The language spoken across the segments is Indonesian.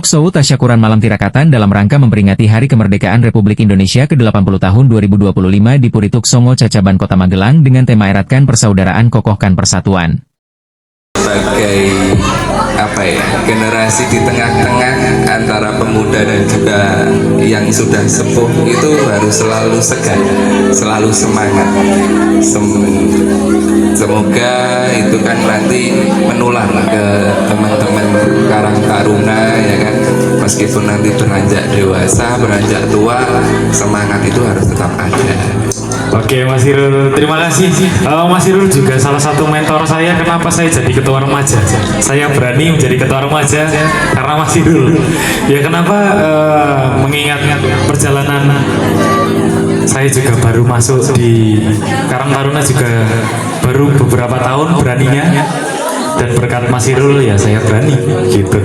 Talkshow Tasyakuran Malam Tirakatan dalam rangka memperingati Hari Kemerdekaan Republik Indonesia ke-80 tahun 2025 di Purituk Songo Cacaban Kota Magelang dengan tema Eratkan Persaudaraan Kokohkan Persatuan. Sebagai generasi di tengah-tengah antara pemuda dan juga yang sudah sepuh itu harus selalu segar, selalu semangat. Semoga itu kan nanti menular ke teman-teman Karang Taruna, ya kan, meskipun nanti beranjak dewasa, beranjak tua, semangat itu harus tetap ada. Oke, Mas Irul, terima kasih. Mas Irul juga salah satu mentor saya. Kenapa saya jadi ketua remaja? Saya berani menjadi ketua remaja karena Mas Irul. Ya kenapa? Mengingat perjalanan saya juga baru masuk di Karang Taruna juga baru beberapa tahun beraninya, dan berkat Mas Irul ya saya berani gitu.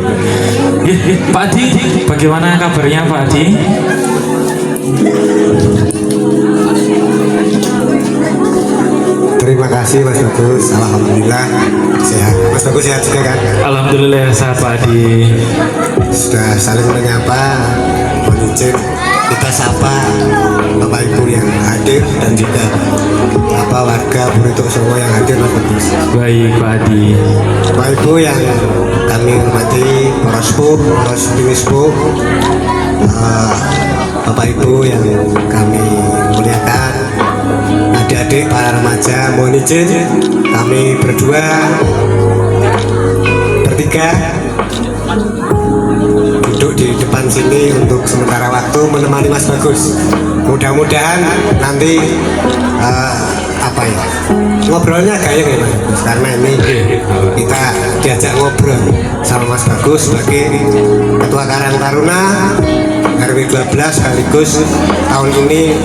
Pak Adi, bagaimana kabarnya Pak Adi? Terima kasih Mas Bagus, alhamdulillah sehat. Mas Bagus sehat juga kan? Alhamdulillah sehat Pak Adi. Sudah saling menyapa, mohon izin kita sapa Bapak Ibu yang hadir dan juga warga Purituk Songo yang hadir, Mas Bagus. Baik Pak Adi. Bapak Ibu yang kami hormati, para sepuh, para sepuh, Bapak Ibu yang kami muliakan, adik-adik para remaja, mohon izin kami berdua bertiga duduk di depan sini untuk sementara waktu menemani Mas Bagus. Mudah-mudahan nanti ngobrolnya gayeng ya Mas Bagus, karena ini kita diajak ngobrol sama Mas Bagus sebagai Ketua Karang Taruna RW 12 sekaligus tahun ini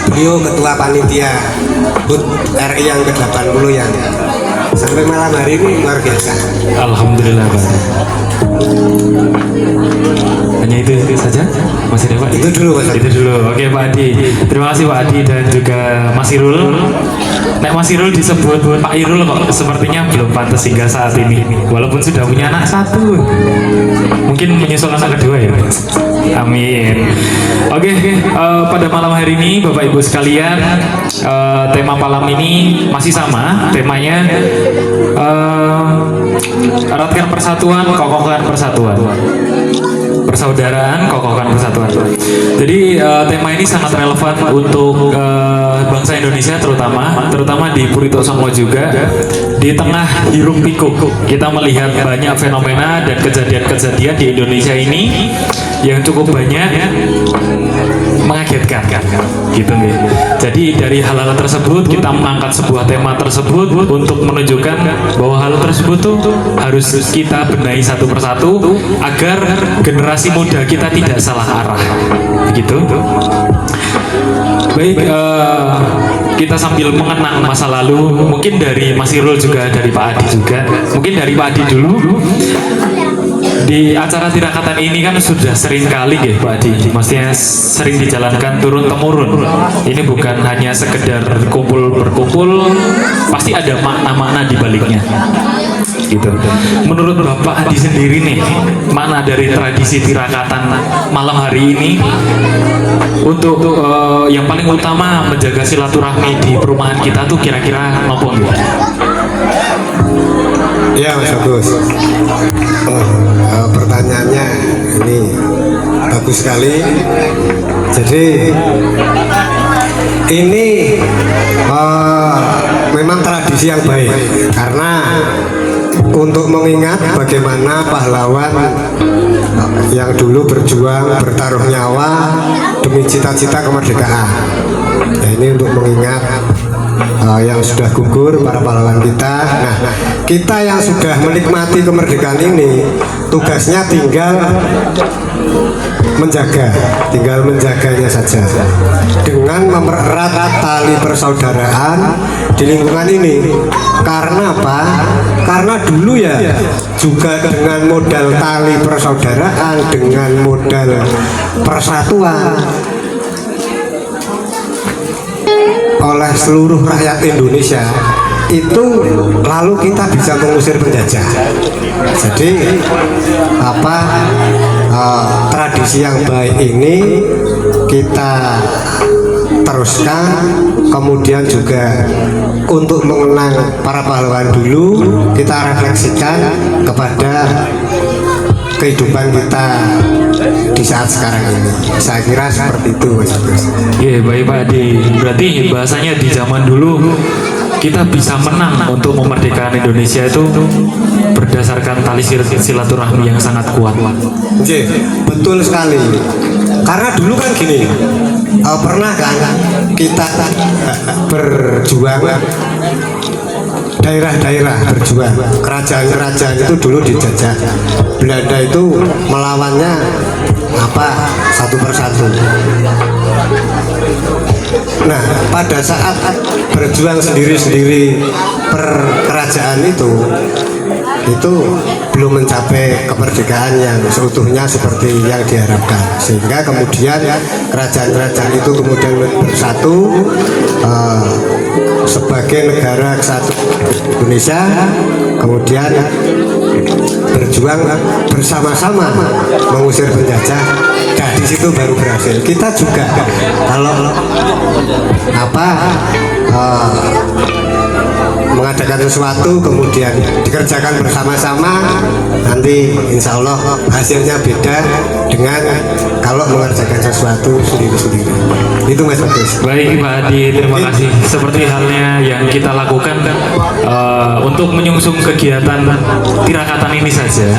beliau Ketua Panitia HUT RI yang ke-80 yang sampai malam hari ini luar biasa. Alhamdulillah Pak. Hanya itu saja Mas Adi Pak? Itu dulu Mas. Itu dulu. Oke Pak Adi. Terima kasih Pak Adi dan juga Mas Irul. Nek Mas Irul disebut Pak Irul kok sepertinya belum pantas hingga saat ini. Walaupun sudah punya anak satu. Mungkin menyusul anak kedua ya. Amin. Oke, pada malam hari ini Bapak Ibu sekalian, tema malam ini masih sama. Temanya eratkan persatuan, kokohkan persatuan. Persaudaraan, kokohkan persatuan. Jadi tema ini sangat relevan untuk bangsa Indonesia terutama di Purituk Songo juga. Di tengah hiruk pikuk kita melihat banyak fenomena dan kejadian-kejadian di Indonesia ini yang cukup banyak mengagetkan gitu nih. Jadi dari hal-hal tersebut kita mengangkat sebuah tema tersebut untuk menunjukkan bahwa hal tersebut tuh harus kita benahi satu persatu agar generasi muda kita tidak salah arah gitu. Baik, kita sambil mengenang masa lalu, mungkin dari Mas Irul juga, dari Pak Adi juga, mungkin dari Pak Adi dulu. Di acara tirakatan ini kan sudah sering kali ya Pak Adi, maksudnya sering dijalankan turun temurun. Ini bukan hanya sekedar kumpul berkumpul, pasti ada makna-makna di baliknya. Gitu. Menurut Bapak Adi sendiri nih, makna dari tradisi tirakatan malam hari ini untuk yang paling utama menjaga silaturahmi di perumahan kita tuh kira-kira nopo gitu? Ya Mas Bagus, pertanyaannya ini bagus sekali. Jadi ini memang tradisi yang baik karena untuk mengingat bagaimana pahlawan yang dulu berjuang bertaruh nyawa demi cita-cita kemerdekaan. Ya, ini untuk mengingat yang sudah gugur para pahlawan kita. Nah, kita yang sudah menikmati kemerdekaan ini tugasnya tinggal menjaganya saja dengan mempererat tali persaudaraan di lingkungan ini. Karena apa? Karena dulu ya juga dengan modal tali persaudaraan, dengan modal persatuan oleh seluruh rakyat Indonesia itu lalu kita bisa mengusir penjajah. Jadi apa tradisi yang baik ini kita teruskan, kemudian juga untuk mengenang para pahlawan dulu kita refleksikan kepada kehidupan kita di saat sekarang ini. Saya kira seperti itu, Mas Agus. Iya, baik Pak Adi. Berarti bahasanya di zaman dulu kita bisa menang untuk memerdekakan Indonesia itu berdasarkan tali silaturahmi yang sangat kuat. Oke, betul sekali. Karena dulu kan gini, pernah kan kita berjuang, daerah-daerah berjuang, kerajaan-kerajaan itu dulu dijajah Belanda, itu melawannya apa satu persatu. Nah, pada saat berjuang sendiri-sendiri per kerajaan itu belum mencapai kemerdekaan yang seutuhnya seperti yang diharapkan, sehingga kemudian kerajaan-kerajaan itu kemudian bersatu sebagai negara kesatuan Indonesia, kemudian berjuang bersama-sama mengusir penjajah. Nah, di situ baru berhasil. Kita juga kalau mengadakan sesuatu kemudian dikerjakan bersama-sama, nanti insya Allah hasilnya beda dengan kalau mengerjakan sesuatu sendiri-sendiri. Itu Mas Agus. Baik Pak Adi, terima kasih. Seperti halnya yang kita lakukan untuk menyungsung kegiatan tirakatan ini saja,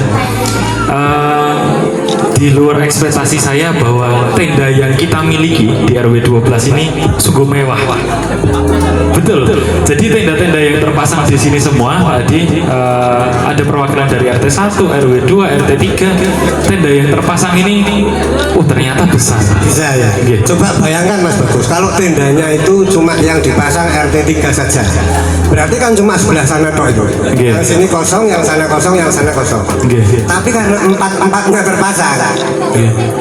di luar ekspektasi saya bahwa tenda yang kita miliki di RW 12 ini sungguh mewah. Betul. Jadi tenda-tenda yang terpasang di sini semua, Pak Adi, ada perwakilan dari RT 1, RW 2, RT 3. Tenda yang terpasang ini, ternyata besar. Bisa ya. Coba bayangkan Mas Bagus, kalau tendanya itu cuma yang dipasang RT 3 saja, berarti kan cuma sebelah sana tok itu. Yang sini kosong, yang sana kosong, yang sana kosong. Tapi karena empat-empatnya terpasang,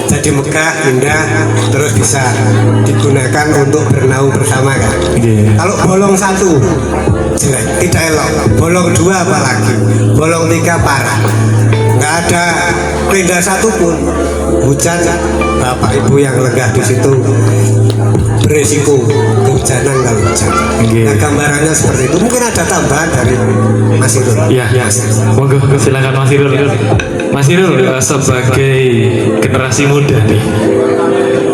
jadi megah, indah, terus bisa digunakan untuk bernaung bersama kan. Kalau bolong satu jelek, tidak elok. Bolong dua apalagi, bolong tiga parah. Nggak ada tenda satu pun. Hujan, bapak ibu yang lenggah di situ beresiko kehujanan kalau hujan. Nah, gambarannya seperti itu. Mungkin ada tambahan dari Mas Irul. Ya, monggo silakan Mas Irul. Mas Irul sebagai generasi muda nih,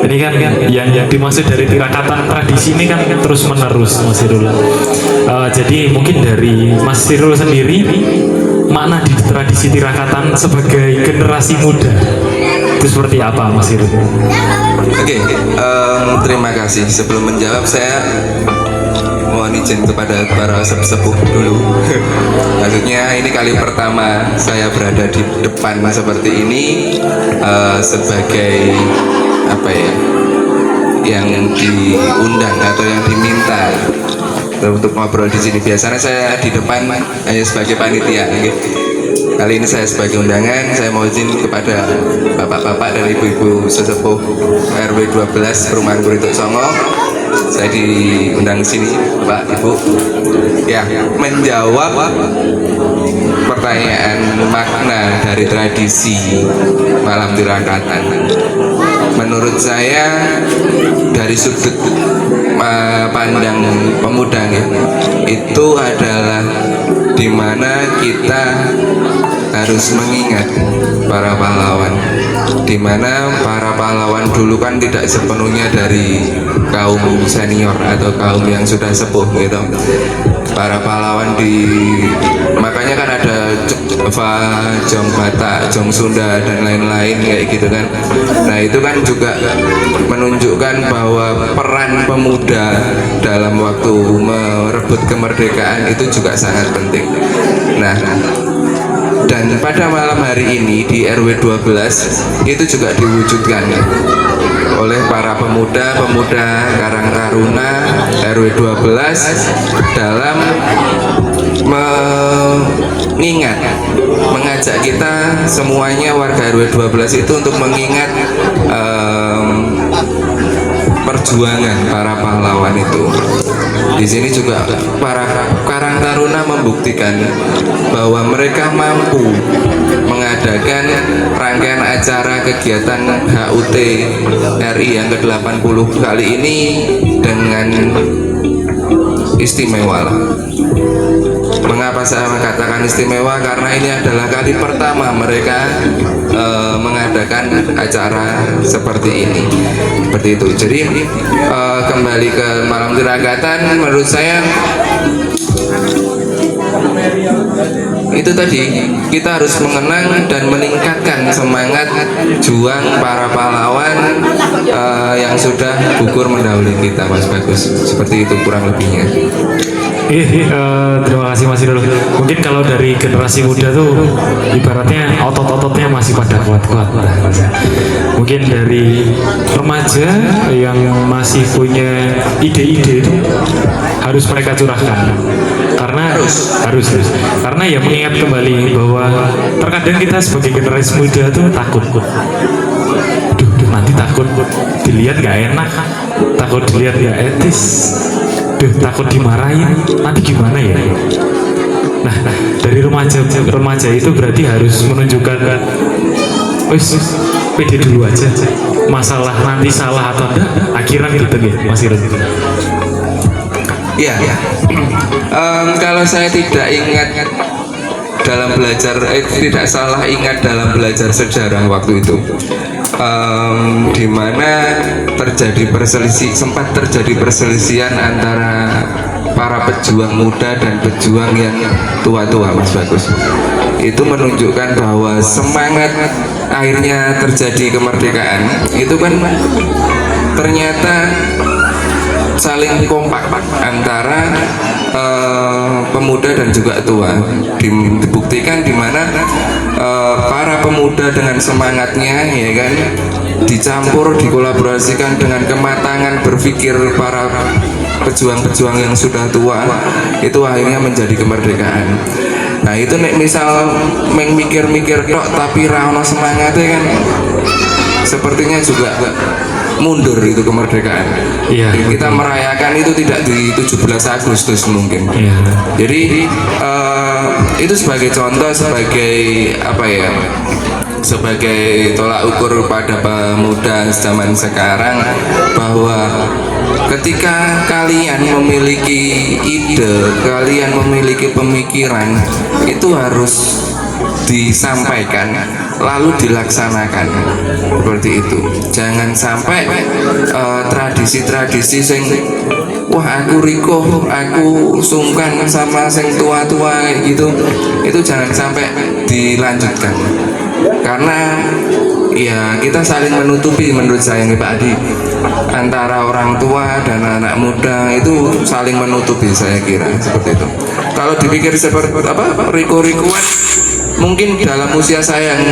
ini kan yang dimaksud dari tirakatan tradisi ini kan terus menerus Mas Irul. Jadi mungkin dari Mas Irul sendiri, makna di tradisi tirakatan sebagai generasi muda itu seperti apa Mas Irul? Oke, terima kasih. Sebelum menjawab, saya mohon izin kepada para sepuh dulu. Maksudnya ini kali pertama saya berada di depan seperti ini, sebagai apa ya, yang diundang atau yang diminta untuk ngobrol di sini. Biasanya saya di depan hanya sebagai panitia. Kali ini saya sebagai undangan, saya mau izin kepada bapak-bapak dan ibu-ibu sesepuh RW 12 Perumahan Purituk Songo. Saya diundang sini, Pak, Ibu, ya, menjawab pertanyaan makna dari tradisi malam tirakatan. Menurut saya dari sudut pandang pemuda itu adalah dimana kita harus mengingat para pahlawan, dimana para pahlawan dulu kan tidak sepenuhnya dari kaum senior atau kaum yang sudah sepuh gitu. Para pahlawan makanya kan ada Jong Batak, Jong Sunda dan lain-lain kayak gitu kan. Nah itu kan juga menunjukkan bahwa peran pemuda dalam waktu merebut kemerdekaan itu juga sangat penting. Nah, dan pada malam hari ini di RW 12 itu juga diwujudkan oleh para pemuda-pemuda Karang Taruna RW 12 dalam mengajak kita semuanya warga RW 12 itu untuk mengingat perjuangan para pahlawan itu. Di sini juga para Karang Taruna membuktikan bahwa mereka mampu mengadakan rangkaian acara kegiatan HUT RI yang ke-80 kali ini dengan istimewa. Mengapa saya mengatakan istimewa? Karena ini adalah kali pertama mereka mengadakan acara seperti ini, seperti itu. Jadi kembali ke Malam Tirakatan, menurut saya itu tadi, kita harus mengenang dan meningkatkan semangat juang para pahlawan yang sudah gugur mendahului kita, Mas Bagus. Seperti itu kurang lebihnya. Terima kasih Mas Irul. Mungkin kalau dari generasi muda tuh ibaratnya otot-ototnya masih pada kuat-kuat. Mungkin dari remaja yang masih punya ide-ide itu harus mereka curahkan. Karena harus. Karena ya mengingat kembali bahwa terkadang kita sebagai generasi muda tuh takut. Nanti takut dilihat gak enak, takut dilihat gak etis, takut dimarahin, nanti gimana ya? Nah, dari remaja itu berarti harus menunjukkan, pede dulu aja, masalah nanti salah atau enggak, akhiran gitu ya, Mas Irul. Iya. Kalau saya tidak ingat dalam belajar, tidak salah ingat dalam belajar sejarah waktu itu, di mana sempat terjadi perselisihan antara para pejuang muda dan pejuang yang tua-tua, Mas Bagus. Itu menunjukkan bahwa semangat akhirnya terjadi kemerdekaan itu kan ternyata saling kompak antara pemuda dan juga tua. Dibuktikan di mana para pemuda dengan semangatnya, ya kan, dicampur dikolaborasikan dengan kematangan berpikir para pejuang-pejuang yang sudah tua, itu akhirnya menjadi kemerdekaan. Nah itu nek misal mikir-mikir tok tapi ra ono semangatnya kan sepertinya juga mundur itu kemerdekaan. Iya. Kita merayakan itu tidak di 17 Agustus mungkin. Iya. Jadi itu sebagai contoh, sebagai apa ya? Sebagai tolak ukur pada pemuda zaman sekarang bahwa ketika kalian memiliki ide, kalian memiliki pemikiran, itu harus disampaikan lalu dilaksanakan, seperti itu. Jangan sampai tradisi-tradisi sing wah aku riko, aku sungkan sama sing tua-tua kayak gitu, itu jangan sampai dilanjutkan. Karena ya kita saling menutupi, menurut saya nih Pak Adi, antara orang tua dan anak muda itu saling menutupi, saya kira seperti itu. Kalau dipikir seperti apa, riko-rikuan, mungkin dalam usia saya yang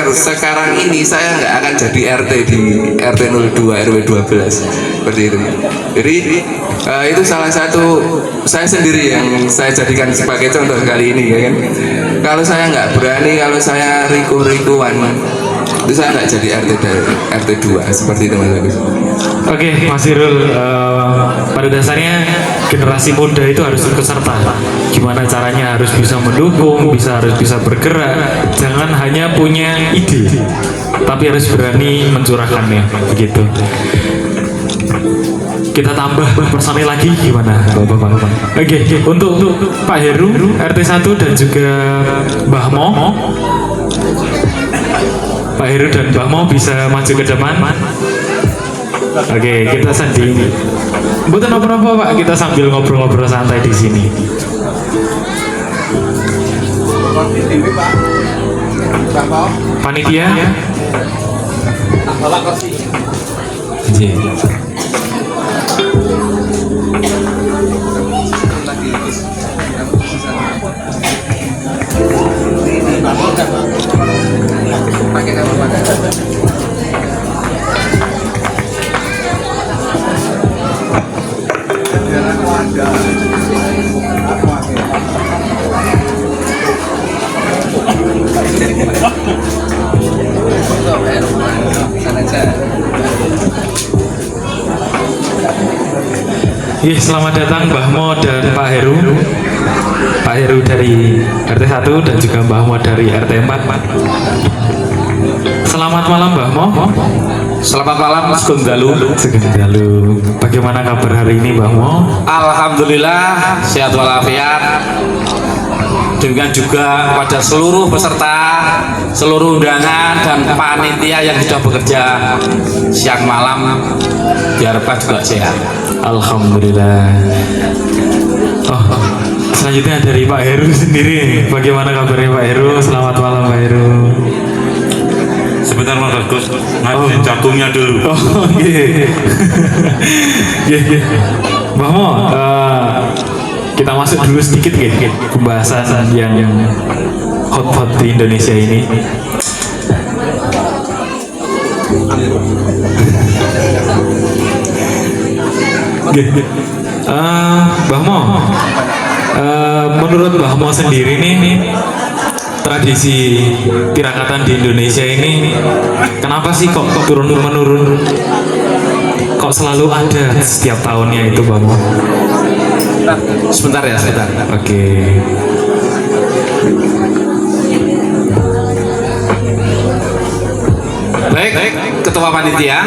sekarang ini saya nggak akan jadi RT di RT 02 RW 12 seperti itu. Jadi itu salah satu saya sendiri yang saya jadikan sebagai contoh kali ini, ya kan. Kalau saya nggak berani, kalau saya riku-rikuan, itu saya nggak jadi RT 2 seperti itu, Mas Agus. Oke, Mas Irul, pada dasarnya generasi muda itu harus ikut serta. Gimana caranya harus bisa mendukung, harus bisa bergerak. Jangan hanya punya ide, tapi harus berani mencurahkannya, begitu. Kita tambah personil lagi gimana, Bapak-bapak? Oke, untuk Pak Heru, RT 1 dan juga Mbah Mo. Pak Heru dan Mbah Mo bisa maju ke depan. Oke, kita sanding. Bukan apa-apa Pak, kita sambil ngobrol-ngobrol santai di sini. Panitia. Pakai nama pada. Selamat datang Mbah Mo dan Pak Heru. Pak Heru dari RT 1 dan juga Mbah Mo dari RT 4. Selamat malam Mbah Mo. Selamat malam Mas Gungdalu. Segentalu. Bagaimana kabar hari ini Mbah Mo? Alhamdulillah sehat walafiat. Demikian juga kepada seluruh peserta, seluruh undangan dan panitia yang sudah bekerja siang malam, diharapkan juga sehat. Alhamdulillah. Oh, selanjutnya dari Pak Heru sendiri. Bagaimana kabarnya Pak Heru? Selamat malam Pak Heru. Sebentar Mas Agus, ngaji jagungnya dulu. Oh, iya. Mbah Mo, kita masuk dulu sedikit ya pembahasan yang hot di Indonesia ini. Mbah Mo, menurut Mbah Mo sendiri nih, tradisi tirakatan di Indonesia ini kenapa sih kok turun menurun? Kok selalu ada setiap tahunnya itu Mbah Mo? Sebentar ya, sebentar. Oke. Baik, Ketua Panitia,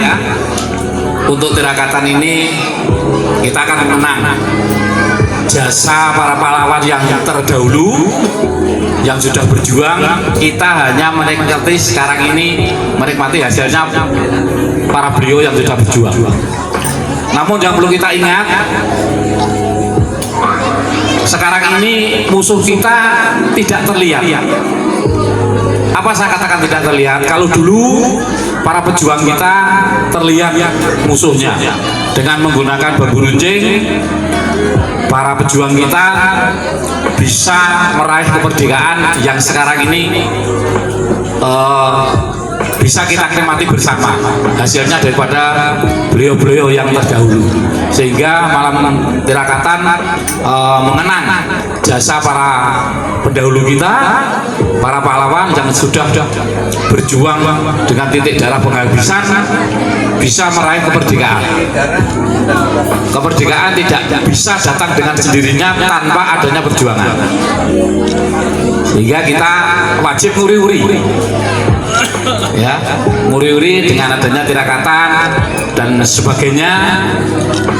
untuk tirakatan ini kita akan mengenang jasa para pahlawan yang terdahulu yang sudah berjuang. Kita hanya menikmati sekarang ini, menikmati hasilnya para beliau yang sudah berjuang. Namun yang perlu kita ingat, sekarang ini musuh kita tidak terlihat. Apa saya katakan tidak terlihat? Kalau dulu para pejuang kita terlihat musuhnya dengan menggunakan bambu runcing, para pejuang kita bisa meraih kemerdekaan yang sekarang ini bisa kita nikmati bersama hasilnya daripada beliau-beliau yang terdahulu. Sehingga malam tirakatan mengenang jasa para pendahulu kita, para pahlawan yang sudah berjuang dengan titik darah penghabisan bisa meraih kemerdekaan. Kemerdekaan tidak bisa datang dengan sendirinya tanpa adanya perjuangan. Sehingga kita wajib nguri-uri, ya, nguri-uri dengan adanya tirakatan dan sebagainya,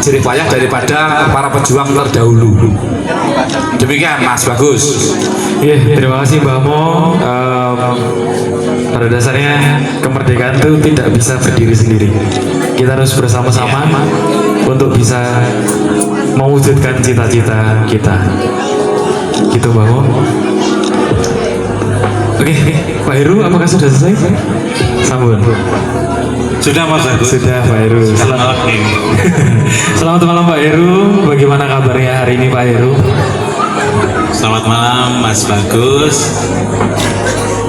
jerih payah daripada para pejuang terdahulu. Demikian Mas Bagus. Terima kasih Mbah Mo. Pada dasarnya kemerdekaan itu tidak bisa berdiri sendiri. Kita harus bersama-sama untuk bisa mewujudkan cita-cita kita. Gitu Mbah Mo. Oke, Pak Heru, apakah sudah selesai? Sambung. Sudah Mas Agus. Sudah Pak Heru. Selamat malam. Selamat malam Pak Heru. Bagaimana kabarnya hari ini Pak Heru? Selamat malam Mas Bagus.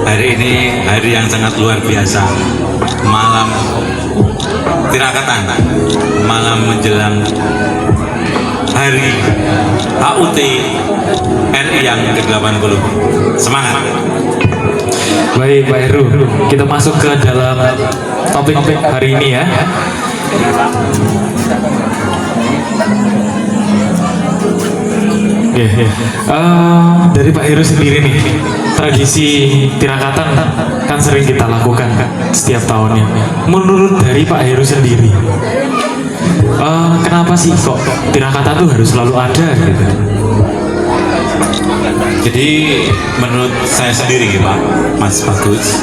Hari ini hari yang sangat luar biasa. Malam tirakatan, malam menjelang hari HUT RI yang ke-80. Semangat. Baik Pak Heru, kita masuk ke dalam topik hari ini ya. Dari Pak Heru sendiri nih, tradisi tirakatan kan sering kita lakukan kan setiap tahunnya. Menurut dari Pak Heru sendiri, kenapa sih kok tirakatan tuh harus selalu ada gitu? Jadi menurut saya sendiri gitu Pak, Mas Bagus,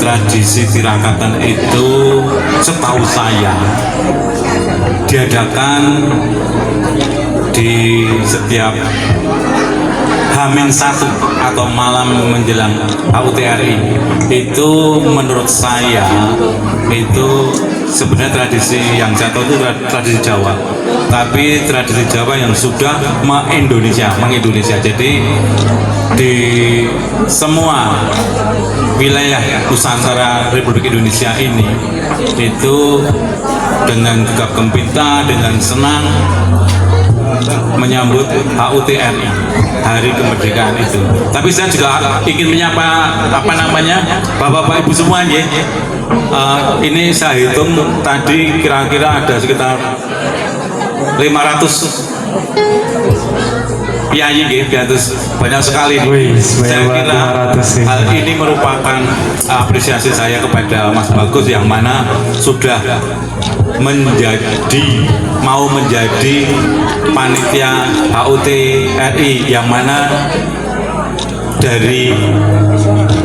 tradisi tirakatan itu setahu saya diadakan di setiap H-1 atau malam menjelang HUT RI. Itu menurut saya itu sebenarnya tradisi yang saya tahu itu tradisi Jawa, tapi tradisi Jawa yang sudah mengindonesia. Jadi di semua wilayah Nusantara Republik Indonesia ini itu dengan gegap gempita, dengan senang menyambut HUT RI, hari kemerdekaan itu. Tapi saya juga ingin menyapa Bapak-bapak Ibu semua ya. Ini saya hitung tadi kira-kira ada sekitar 500 kiai nggih, banyak sekali. Wih, Saya banyak kira 500 ya. hal ini merupakan apresiasi saya kepada Mas Bagus yang mana sudah mau menjadi panitia HUT RI, yang mana dari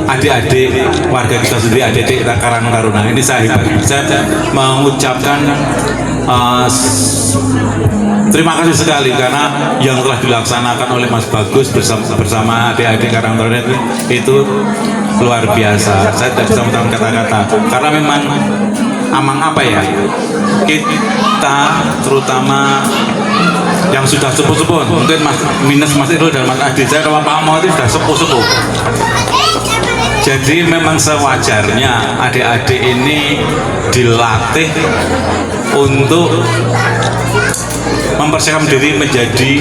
adik-adik warga kita sendiri, adik-adik Karang Taruna ini saya mengucapkan terima kasih sekali karena yang telah dilaksanakan oleh Mas Bagus bersama adik-adik Karang Taruna itu luar biasa. Saya tidak bisa mengatakan kata-kata karena memang apa ya, kita terutama yang sudah sepuh-sepuh, mungkin Mas Irul dan Mas Adi, saya kalau Pak Mau itu sudah sepuh-sepuh. Jadi memang sewajarnya adik-adik ini dilatih untuk mempersiapkan diri menjadi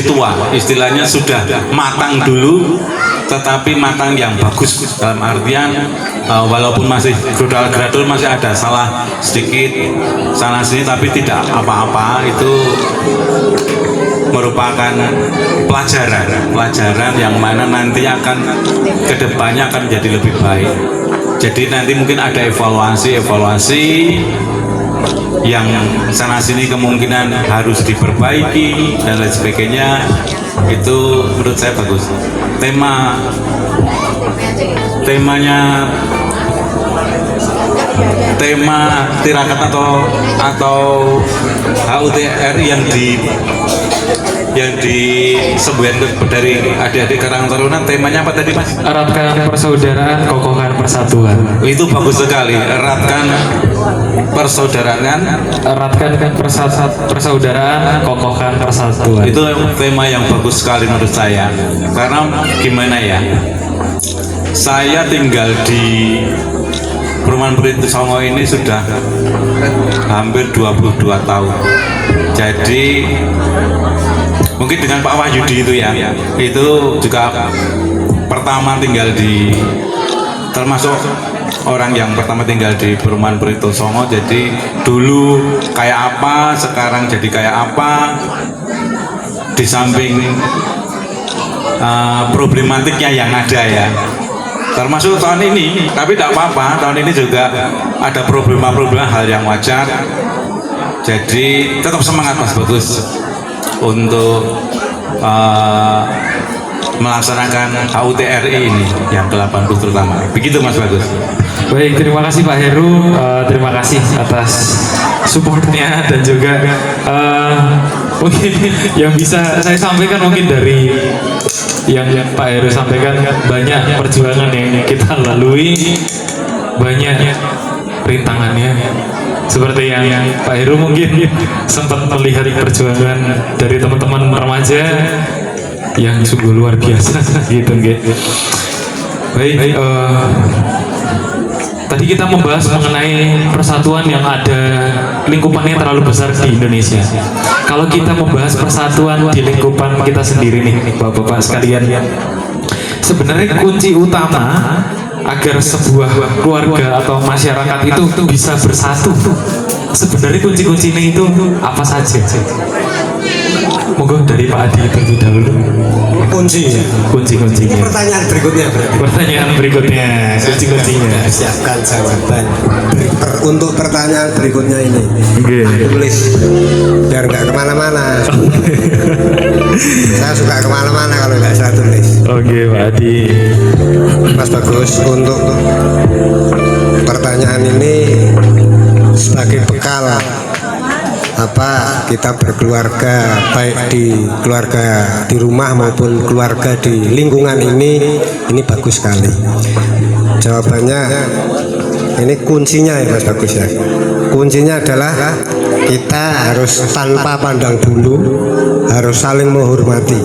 tua, istilahnya sudah matang dulu, tetapi matang yang bagus dalam artian walaupun masih gradul masih ada salah sedikit sana sini, tapi tidak apa-apa, itu merupakan pelajaran yang mana nanti akan kedepannya akan menjadi lebih baik. Jadi nanti mungkin ada evaluasi yang sana sini kemungkinan harus diperbaiki dan lain sebagainya. Itu menurut saya bagus. Tema tirakat atau HUT RI yang disebuahkan dari adik-adik Karang Taruna, temanya apa tadi Mas? Eratkan persaudaraan, kokohkan persatuan. Itu bagus sekali, eratkan persaudaraan, persaudaraan, kokohkan persatuan. itu tema yang bagus sekali menurut saya. Karena gimana ya, saya tinggal di Perumahan Perintis Songo ini sudah hampir 22 tahun. Jadi mungkin dengan Pak Wahyudi itu ya, itu juga pertama tinggal termasuk orang yang pertama tinggal di Perumahan Perintis Songo. Jadi dulu kayak apa, sekarang jadi kayak apa, di samping problematiknya yang ada ya, termasuk tahun ini, tapi tidak apa-apa, tahun ini juga ada problema hal yang wajar. Jadi tetap semangat Mas Bagus untuk melaksanakan HUT RI ini yang ke-80 terutama. Begitu Mas Bagus. Baik, terima kasih Pak Heru, terima kasih atas supportnya dan juga mungkin yang bisa saya sampaikan mungkin dari yang Pak Heru sampaikan, banyak perjuangan yang kita lalui, banyak rintangannya. Seperti yang Pak Heru mungkin sempat melihat perjuangan dari teman-teman remaja yang sungguh luar biasa gitu. Baik, tadi kita membahas mengenai persatuan yang ada lingkupannya terlalu besar di Indonesia. Kalau kita membahas persatuan di lingkupan kita sendiri nih, Bapak-bapak sekalian, sebenarnya kunci utama agar sebuah keluarga atau masyarakat itu bisa bersatu, sebenarnya kunci-kuncinya itu apa saja? Monggo dari Pak Adi terlebih dahulu. Kunci-kuncinya. Pertanyaan berikutnya berarti. Pertanyaan berikutnya, kunci-kuncinya. Siapkan jawaban untuk pertanyaan berikutnya ini. Tulis biar nggak kemana-mana. Saya suka kemana-mana kalau nggak saya tulis. Oke, Pak Adi. Mas Bagus, untuk pertanyaan ini sebagai bekal apa kita berkeluarga, baik di keluarga di rumah maupun keluarga di lingkungan ini bagus sekali. Jawabannya ini kuncinya ya Mas Bagus ya. Kuncinya adalah kita harus tanpa pandang bulu, harus saling menghormati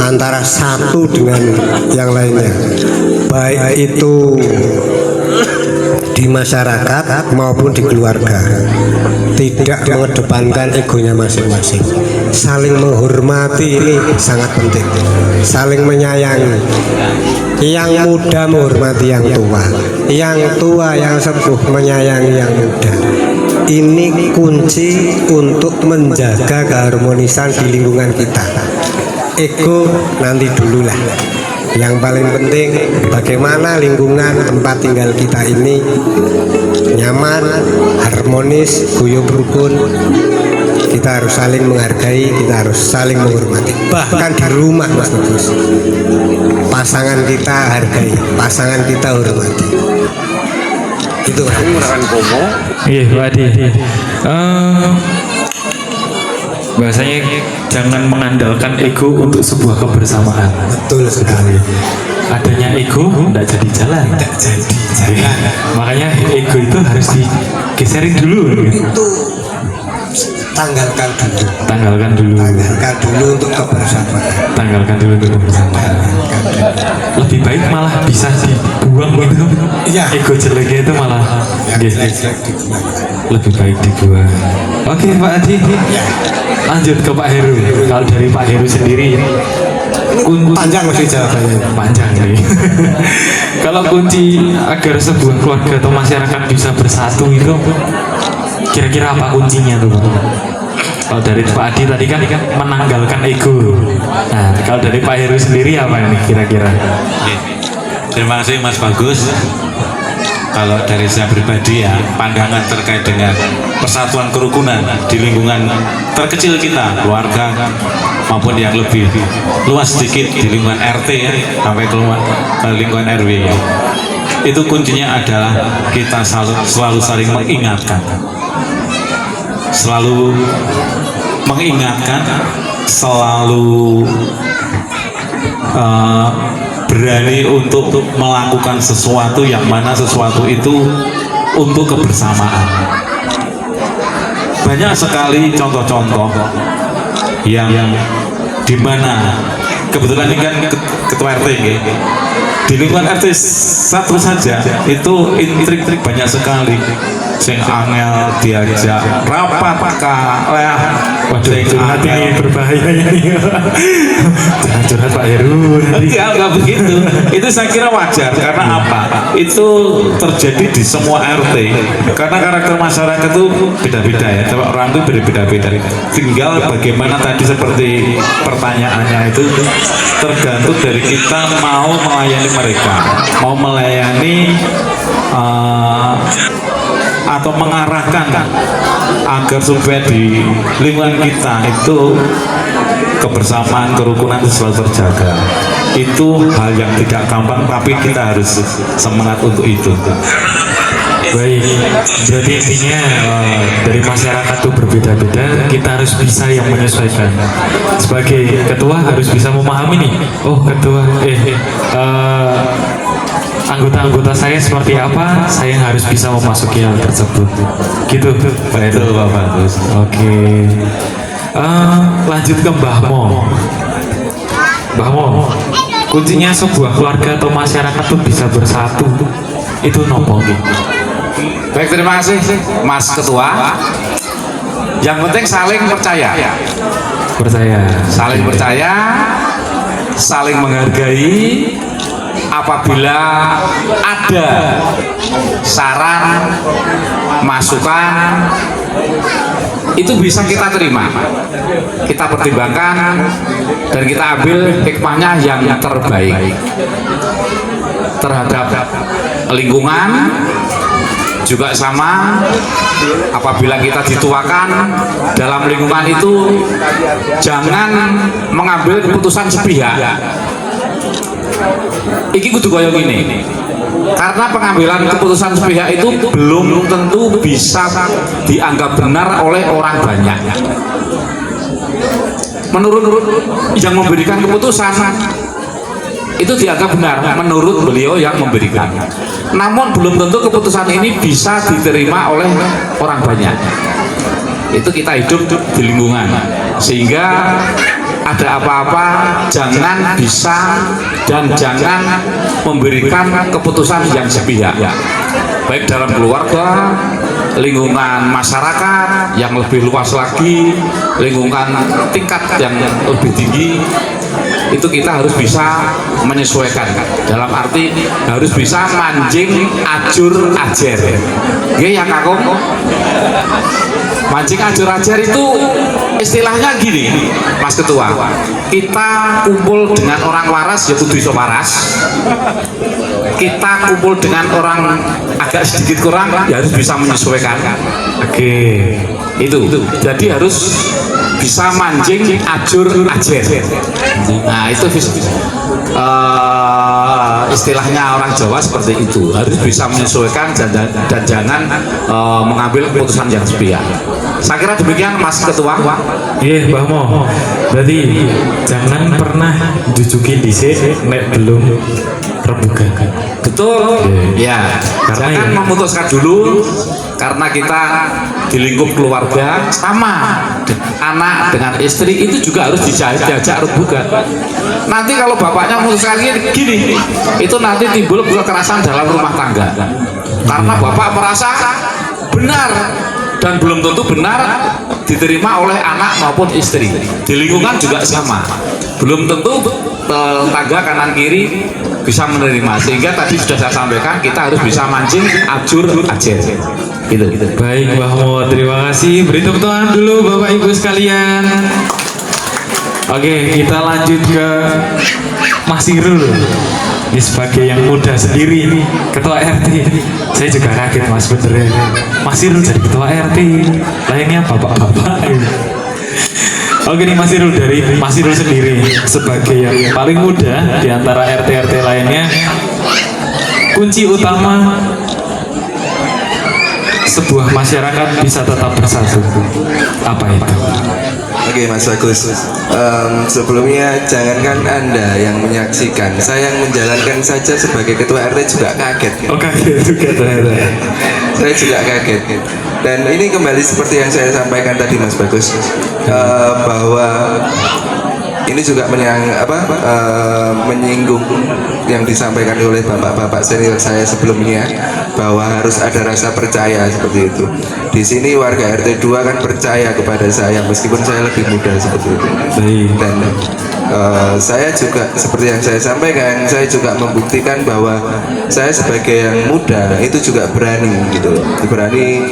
antara satu dengan yang lainnya, baik itu di masyarakat maupun di keluarga. Tidak mengedepankan egonya masing-masing, saling menghormati ini sangat penting, saling menyayangi. Yang muda menghormati yang tua yang sepuh menyayangi yang muda. ini kunci untuk menjaga keharmonisan di lingkungan kita. Ego nanti dulu lah. Yang paling penting bagaimana lingkungan tempat tinggal kita ini nyaman, harmonis, guyub rukun. Kita harus saling menghargai, kita harus saling menghormati. Bahkan di rumah, Mas Bagus, pasangan kita hargai, pasangan kita hormati. Itu kan. Iya, Pak Adi. Bahasanya jangan mengandalkan ego untuk sebuah kebersamaan. Betul sekali. Adanya ego tidak jadi jalan. Makanya ego itu harus digeserin dulu. Itu tanggalkan dulu. Tanggalkan dulu. Tanggalkan dulu untuk kebersamaan. Tanggalkan dulu untuk kebersamaan. Lebih baik malah bisa dibuang gitu. Iya. Ego jeleknya itu malah lebih baik dibuang. Oke, Pak Adi. Lanjut ke Pak Heru. Kalau dari Pak Heru sendiri Panjang masih jawabannya. panjang nih. Kalau kunci agar sebuah keluarga atau masyarakat bisa bersatu itu kira-kira apa kuncinya tuh? Kalau dari Pak Adi tadi kan menanggalkan ego. Nah, kalau dari Pak Heru sendiri apa ini kira-kira? Terima kasih Mas Bagus. Kalau dari saya pribadi ya, pandangan terkait dengan persatuan kerukunan di lingkungan terkecil kita, keluarga maupun yang lebih luas sedikit di lingkungan RT ya, sampai ke lingkungan RW ya. Itu kuncinya adalah kita selalu saling mengingatkan. Selalu mengingatkan, selalu berani untuk melakukan sesuatu yang mana sesuatu itu untuk kebersamaan. Banyak sekali contoh-contoh yang dimana kebetulan ini kan ketua RT ya. Di lingkungan RT satu saja itu intrik-intrik banyak sekali. Sing angel diajak rapat kalah. Waduh, curhat ini berbahaya ini. Jangan curhat Pak Heru. Enggak begitu. Itu saya kira wajar karena apa? Itu terjadi di semua RT. Karena karakter masyarakat itu beda-beda ya. Coba orang itu berbeda-beda. Tinggal bagaimana tadi seperti pertanyaannya itu tergantung dari kita mau melayani mereka, mau melayani atau mengarahkan agar supaya di lingkungan kita itu kebersamaan, kerukunan itu selalu terjaga. Itu hal yang tidak gampang, tapi kita harus semangat untuk itu. Baik, jadi intinya dari masyarakat itu berbeda-beda, kita harus bisa yang menyesuaikan. Sebagai ketua harus bisa memahami nih, oh ketua, anggota-anggota saya seperti apa, saya harus bisa memasuki hal tersebut. Gitu, Pak Betul, Bapak. Oke. Lanjut ke Mbah Mo. Mbah Mo, kuncinya sebuah keluarga atau masyarakat tuh bisa bersatu itu nopo gitu. Baik, terima kasih Mas Ketua. Yang penting saling percaya, saling percaya, saling menghargai. Apabila ada saran, masukan, itu bisa kita terima, kita pertimbangkan, dan kita ambil hikmahnya yang terbaik terhadap lingkungan. Juga sama, apabila kita dituakan dalam lingkungan itu, jangan mengambil keputusan sepihak. Iki kudu koyo gini, karena pengambilan keputusan sepihak itu belum tentu bisa dianggap benar oleh orang banyak. Menurut yang memberikan keputusan itu dianggap benar menurut beliau yang memberikan, namun belum tentu keputusan ini bisa diterima oleh orang banyak. Itu kita hidup di lingkungan, sehingga ada apa-apa jangan bisa dan jangan memberikan keputusan yang sepihak, baik dalam keluarga, lingkungan masyarakat yang lebih luas lagi, lingkungan tingkat yang lebih tinggi. itu kita harus bisa menyesuaikan, dalam arti harus bisa mancing ajur ajer. Nggih ya Kakung. Mancing ajur ajer itu istilahnya gini, Mas Ketua. Kita kumpul dengan orang waras ya kudu iso waras. Kita kumpul dengan orang agak sedikit kurang ya harus bisa menyesuaikan. Oke. Itu. Jadi harus bisa mancing ajur ajer. Nah, itu istilahnya orang Jawa seperti itu, harus bisa menyesuaikan dan jangan mengambil keputusan yang sepihak. Saya kira demikian Mas Ketua. Iya, Mbah Mo. Berarti jangan pernah jujuki dhisik nek belum rebugan. Betul. Ya, Karena jangan ya- memutuskan dulu, karena kita di lingkup keluarga sama, anak dengan istri itu juga harus diajak rebukan. Nanti kalau bapaknya memutuskan gini, itu nanti timbul kekerasan dalam rumah tangga. Karena bapak merasa benar dan belum tentu benar diterima oleh anak maupun istri. Di lingkungan juga sama, belum tentu tetangga kanan kiri bisa menerima. Sehingga tadi sudah saya sampaikan, kita harus bisa mancing ajur ajer. Gitu. Baik, Mbah Mo, terima kasih. Beri tepuk tangan dulu Bapak Ibu sekalian. Oke, kita lanjut ke Mas Irul. Ini sebagai yang muda sendiri nih, ketua RT. Saya juga kaget Mas, bener ya. Mas Irul jadi ketua RT. Lainnya bapak-bapak. Oke nih Mas Irul, dari Mas Irul sendiri sebagai yang paling muda di antara RT-RT lainnya, kunci utama sebuah masyarakat bisa tetap bersatu apa itu? Oke Mas Bagus, sebelumnya jangankan Anda yang menyaksikan, saya yang menjalankan saja sebagai ketua RT juga kaget. Oh kaget juga ternyata. Saya juga kaget. Dan ini kembali seperti yang saya sampaikan tadi Mas Bagus, bahwa ini juga menyinggung yang disampaikan oleh bapak-bapak senior saya sebelumnya, bahwa harus ada rasa percaya seperti itu. Di sini warga RT 2 kan percaya kepada saya meskipun saya lebih muda seperti itu. Dan saya juga seperti yang saya sampaikan, saya juga membuktikan bahwa saya sebagai yang muda itu juga berani gitu, berani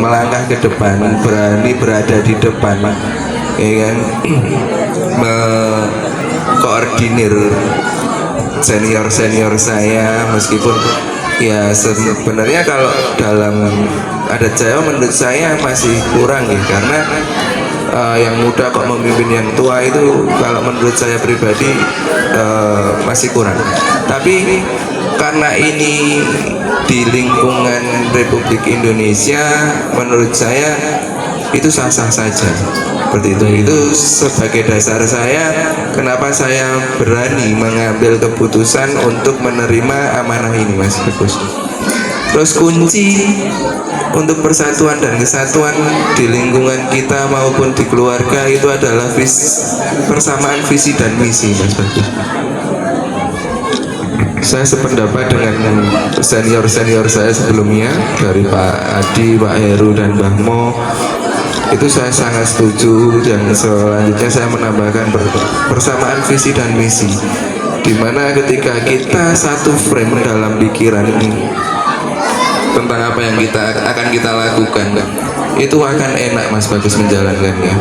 melangkah ke depan, berani berada di depan, ya kan, mengkoordinir senior saya, meskipun ya sebenarnya kalau dalam adat Jawa menurut saya masih kurang ya, karena yang muda kok memimpin yang tua itu kalau menurut saya pribadi masih kurang. Tapi karena ini di lingkungan Republik Indonesia, menurut saya itu sah-sah saja seperti itu. Itu sebagai dasar saya kenapa saya berani mengambil keputusan untuk menerima amanah ini Mas Bagus. Terus kunci untuk persatuan dan kesatuan di lingkungan kita maupun di keluarga itu adalah persamaan visi dan misi Mas Bagus. Saya sependapat dengan senior-senior saya sebelumnya, dari Pak Adi, Pak Heru, dan Mbah Mo. Itu saya sangat setuju. Yang selanjutnya saya menambahkan persamaan visi dan misi, dimana ketika kita satu frame dalam pikiran ini tentang apa yang akan kita lakukan, itu akan enak Mas Bagus menjalankannya.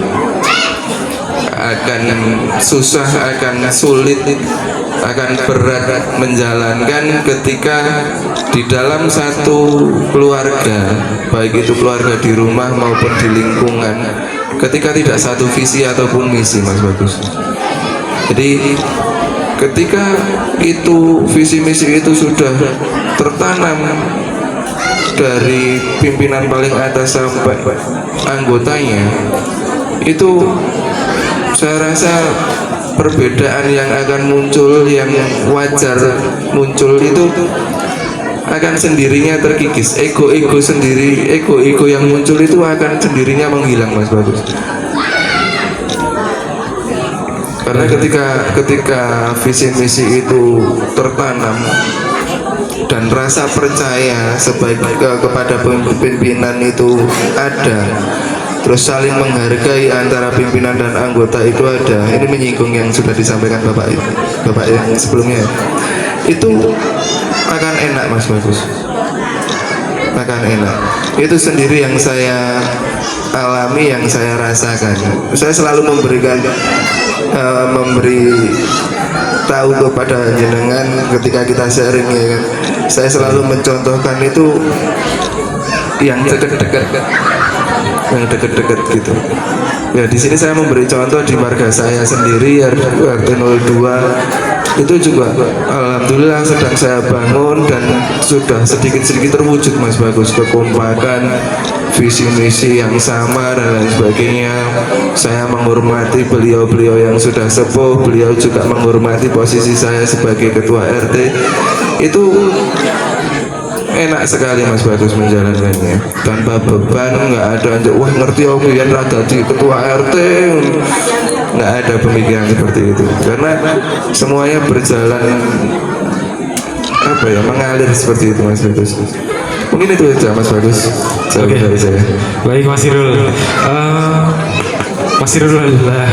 Akan susah, akan sulit, akan berat menjalankan ketika di dalam satu keluarga, baik itu keluarga di rumah maupun di lingkungan, ketika tidak satu visi ataupun misi Mas Bagus. Jadi ketika itu visi misi itu sudah tertanam dari pimpinan paling atas sampai anggotanya, itu saya rasa perbedaan yang akan muncul, yang wajar muncul itu akan sendirinya terkikis. Ego-ego sendiri, ego-ego yang muncul itu akan sendirinya menghilang Mas Bagus. Karena ketika visi misi itu tertanam dan rasa percaya kepada pimpinan itu ada, terus saling menghargai antara pimpinan dan anggota itu ada. Ini menyinggung yang sudah disampaikan Bapak yang sebelumnya. Itu akan enak Mas Bagus, akan enak. Itu sendiri yang saya alami, yang saya rasakan. Saya selalu memberi tahu kepada jenengan ketika kita sharing, ya kan. Saya selalu mencontohkan itu yang dekat-dekat, gitu. Ya di sini saya memberi contoh di marga saya sendiri RT 02 itu juga alhamdulillah sedang saya bangun dan sudah sedikit-sedikit terwujud Mas Bagus, kekompakan, visi misi yang sama dan lain sebagainya. Saya menghormati beliau-beliau yang sudah sepuh, beliau juga menghormati posisi saya sebagai ketua RT. Itu enak sekali Mas Bagus menjalankannya tanpa beban, nggak ada wah ngerti aku yang rada di ketua RT, nggak ada pemikiran seperti itu, karena semuanya berjalan mengalir seperti itu Mas Bagus. Mungkin itu aja Mas Bagus dari saya. Baik Mas Irul, Mas Irul adalah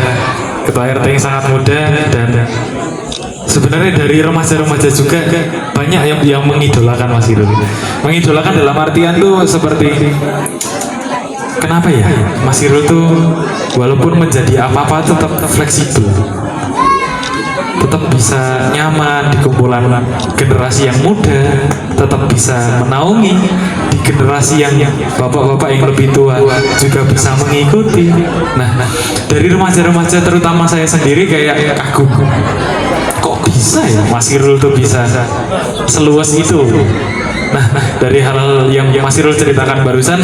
ketua RT yang sangat muda dan sebenarnya dari remaja-remaja juga banyak yang mengidolakan Mas Irul. Mengidolakan dalam artian tuh seperti kenapa ya Mas Irul tuh walaupun menjadi apa-apa tetap fleksibel, tetap bisa nyaman di kumpulan generasi yang muda, tetap bisa menaungi di generasi yang bapak-bapak yang lebih tua juga bisa mengikuti. Nah dari remaja-remaja terutama saya sendiri kayak kagum, kok bisa ya Mas Irul tuh bisa seluas itu. Nah dari hal yang Mas Irul ceritakan barusan,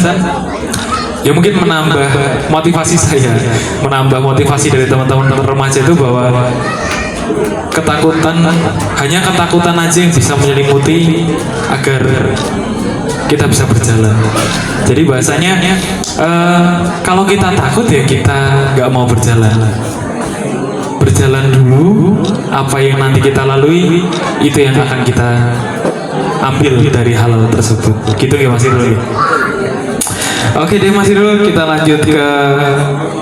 ya mungkin menambah motivasi saya, menambah motivasi dari teman-teman remaja itu bahwa hanya ketakutan aja yang bisa menyelimuti agar kita bisa berjalan. Jadi bahasanya kalau kita takut ya kita nggak mau berjalan. Berjalan dulu, apa yang nanti kita lalui itu yang akan kita ambil dari hal tersebut. Gitu ya Mas Irul. Oke deh Mas Irul, kita lanjut ke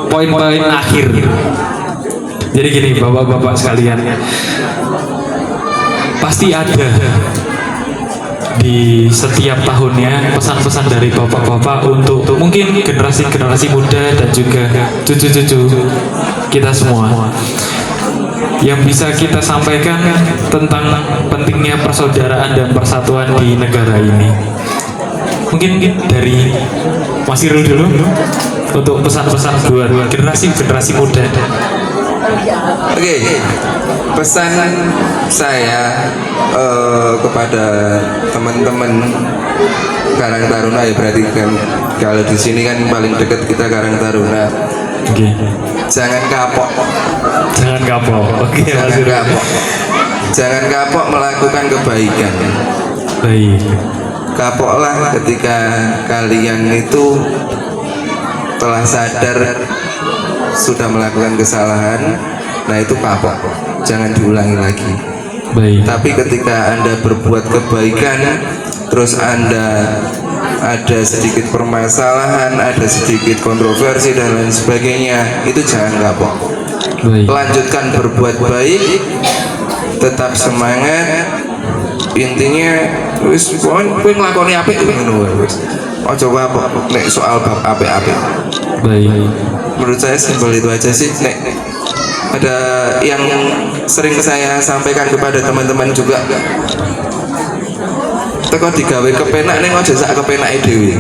poin-poin akhir. Jadi gini bapak-bapak sekalian, pasti ada di setiap tahunnya pesan-pesan dari bapak-bapak untuk mungkin generasi-generasi muda dan juga cucu-cucu kita semua, yang bisa kita sampaikan tentang pentingnya persaudaraan dan persatuan di negara ini. Mungkin dari Mas Irul dulu untuk pesan-pesan buat generasi muda. Oke, pesan saya kepada teman-teman Karang Taruna, ya berarti kan kalau di sini kan paling dekat kita Karang Taruna. Oke. Jangan kapok. Jangan kapok. Oke, Jangan kapok. Jangan kapok melakukan kebaikan. Baik. Kapoklah ketika kalian itu telah sadar sudah melakukan kesalahan. Nah itu kapok, jangan diulangi lagi. Baik. Tapi ketika Anda berbuat kebaikan, terus Anda ada sedikit permasalahan, ada sedikit kontroversi dan lain sebagainya, itu jangan kapok. Baik. Lanjutkan berbuat baik, tetap semangat. Intinya wis kowe nglakoni apik ngono wis. Aja kapok nek soal bab apik-apik. Baik. Menurut saya simpel itu aja sih. Nek ada yang sering saya sampaikan kepada teman-teman juga, teko digawe kepenak ning aja sak kepenake dhewe.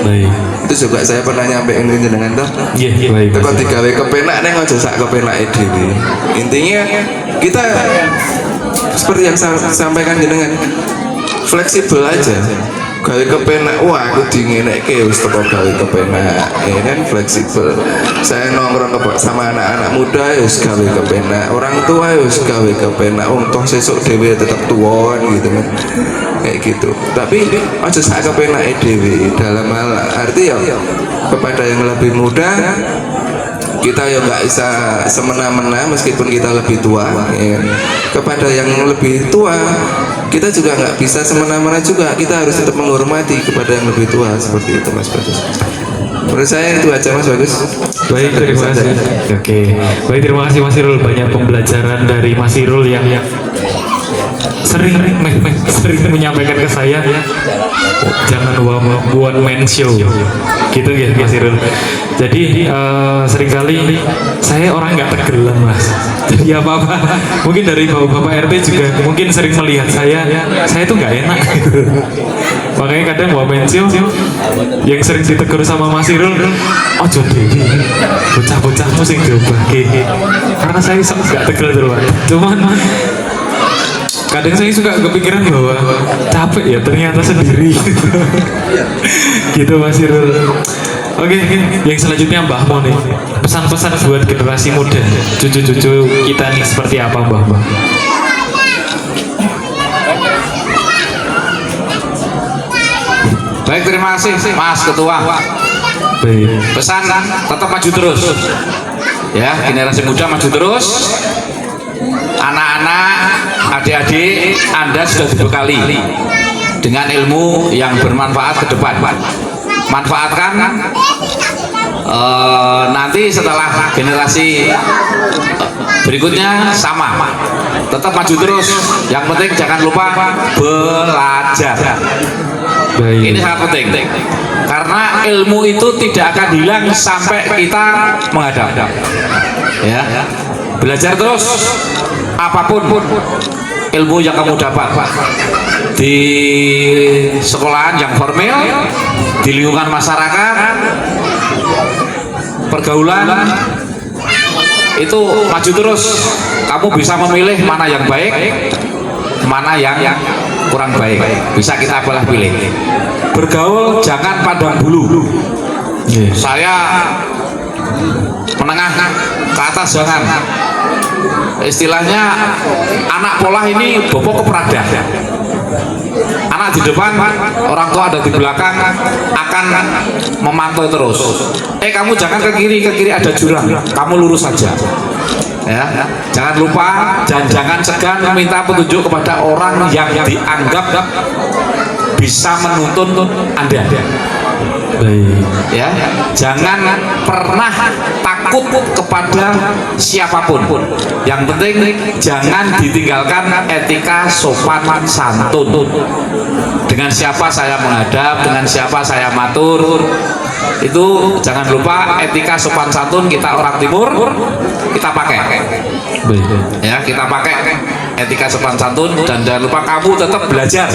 Baik. Itu juga saya pernah nyampein ke jenengan toh. Iya, baik. Teko digawe kepenak ning aja sak kepenake dhewe. Intinya kita seperti yang saya sampaikan jenengan, fleksibel aja. Gawe kepenak, wah aku dingenekke wis teko gawe kepenak, ya kan, fleksibel. Saya nongkrong sama anak-anak muda ya wis gawe kepenak, orang tua ya wis gawe kepenak, toh sesuk dhewe tetep tuwon gitu kan, kayak gitu. Tapi aja sak kepenake dhewe, dalam hal arti ya kepada yang lebih muda kita ya nggak bisa semena-mena meskipun kita lebih tua, ya. Kepada yang lebih tua kita juga nggak bisa semena-mena juga, kita harus tetap menghormati kepada yang lebih tua, seperti itu Mas Bagus. Menurut saya itu aja Mas, bagus. Baik, terima kasih. Oke, baik, terima kasih Mas Irul. Banyak pembelajaran dari Mas Irul yang sering menyampaikan ke saya, jangan one man show, gitu ya Mas Irul. Jadi seringkali saya orang nggak tenggelam Mas. Jadi apa-apa, mungkin dari bapak RT juga mungkin sering melihat saya tuh nggak enak. Makanya kadang one man show yang sering ditegur sama Mas Irul, oh jadi bocah-bocah musik coba, karena saya nggak tegel terus. Cuman kadang saya suka kepikiran bahwa capek ya ternyata sendiri. Gitu Mas Irul. Oke, yang selanjutnya Mbah Mo nih. Pesan-pesan buat generasi muda, cucu-cucu kita nih seperti apa Mbah Mo? Baik, terima kasih Mas Ketua. Baik. Pesan tetap maju terus. Ya, generasi muda maju terus. Anak-anak, adik-adik, Anda sudah dibekali dengan ilmu yang bermanfaat ke depan. Manfaatkan nanti setelah generasi berikutnya sama. Tetap maju terus. Yang penting jangan lupa belajar. Baik. Ini sangat penting. Karena ilmu itu tidak akan hilang sampai kita menghadap. Ya. Belajar terus. Apapun ilmu yang kamu dapat di sekolahan yang formal, di lingkungan masyarakat, pergaulan, itu maju terus. Kamu bisa memilih mana yang baik, mana yang kurang baik, bisa kita pilih. Bergaul jangan pandang bulu. Saya menengah ke atas jangan. Istilahnya anak pola ini bobok keperada. Anak di depan, orang tua ada di belakang, akan memantau terus. Kamu jangan ke kiri ada jurang, kamu lurus saja. Ya, jangan lupa dan jangan segan meminta petunjuk kepada orang yang dianggap bisa menuntun Anda. Ya, jangan pernah takut kepada siapapun. Yang penting jangan ditinggalkan etika sopan santun. Dengan siapa saya menghadap, dengan siapa saya matur, itu jangan lupa etika sopan santun. Kita orang timur, kita pakai. Ya, kita pakai etika sopan santun, dan jangan lupa kamu tetap belajar.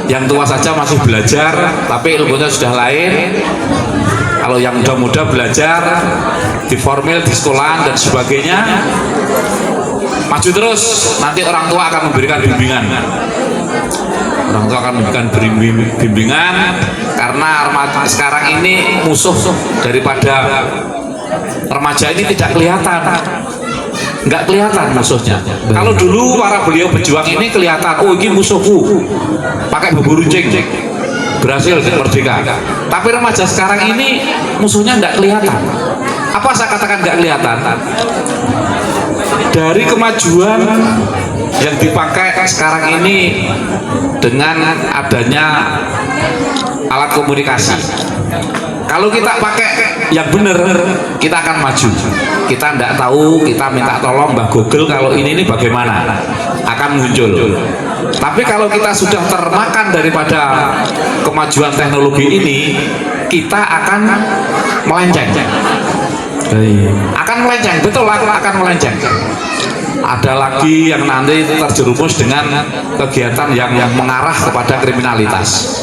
Yang tua saja masih belajar, tapi ilmunya sudah lain. Kalau yang muda-muda belajar di formal, di sekolahan dan sebagainya, maju terus. Nanti orang tua akan memberikan bimbingan. Orang tua akan memberikan bimbingan, karena sekarang ini musuh daripada remaja ini tidak kelihatan. Nggak kelihatan musuhnya. Kalau dulu para beliau berjuang ini kelihatan, oh ini musuhku, pakai bambu runcing, berhasil merdeka. Tapi remaja sekarang ini musuhnya nggak kelihatan. Apa saya katakan nggak kelihatan? Dari kemajuan yang dipakai sekarang ini dengan adanya alat komunikasi. Kalau kita pakai yang benar, kita akan maju. Kita tidak tahu, kita minta tolong Mbah Google kalau ini bagaimana, akan muncul. Tapi kalau kita sudah termakan daripada kemajuan teknologi ini, kita akan melenceng. Akan melenceng, betul, akan melenceng. Ada lagi yang nanti terjerumus dengan kegiatan yang mengarah kepada kriminalitas.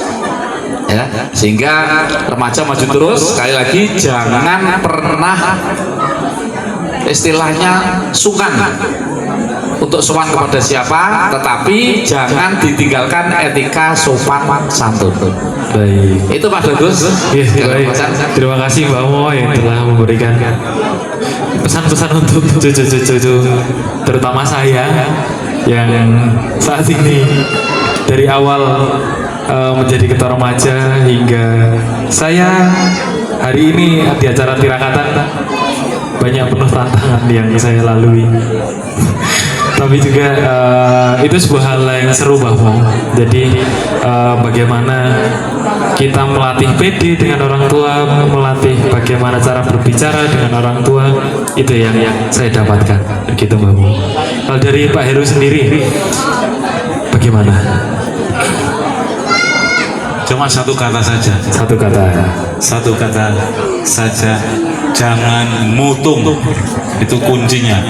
Ya, sehingga remaja maju terus. Sekali lagi, jangan pernah istilahnya sungkan untuk sowan kepada siapa, tetapi jangan ditinggalkan etika sopan santun. Baik. Itu Pak Dogus. Baik. Terima kasih Mbak Mo yang telah memberikan pesan-pesan untuk cucu-cucu, terutama saya yang saat ini dari awal menjadi ketua remaja hingga saya hari ini di acara tirakatan, banyak penuh tantangan yang saya lalui. Tapi juga itu sebuah hal yang seru bahwa jadi bagaimana kita melatih PD dengan orang tua, melatih bagaimana cara berbicara dengan orang tua, itu yang saya dapatkan. Begitu Mbak Bu. Kalau dari Pak Heru sendiri, bagaimana? Cuma satu kata saja. Satu kata. Satu kata saja, jangan mutung, itu kuncinya.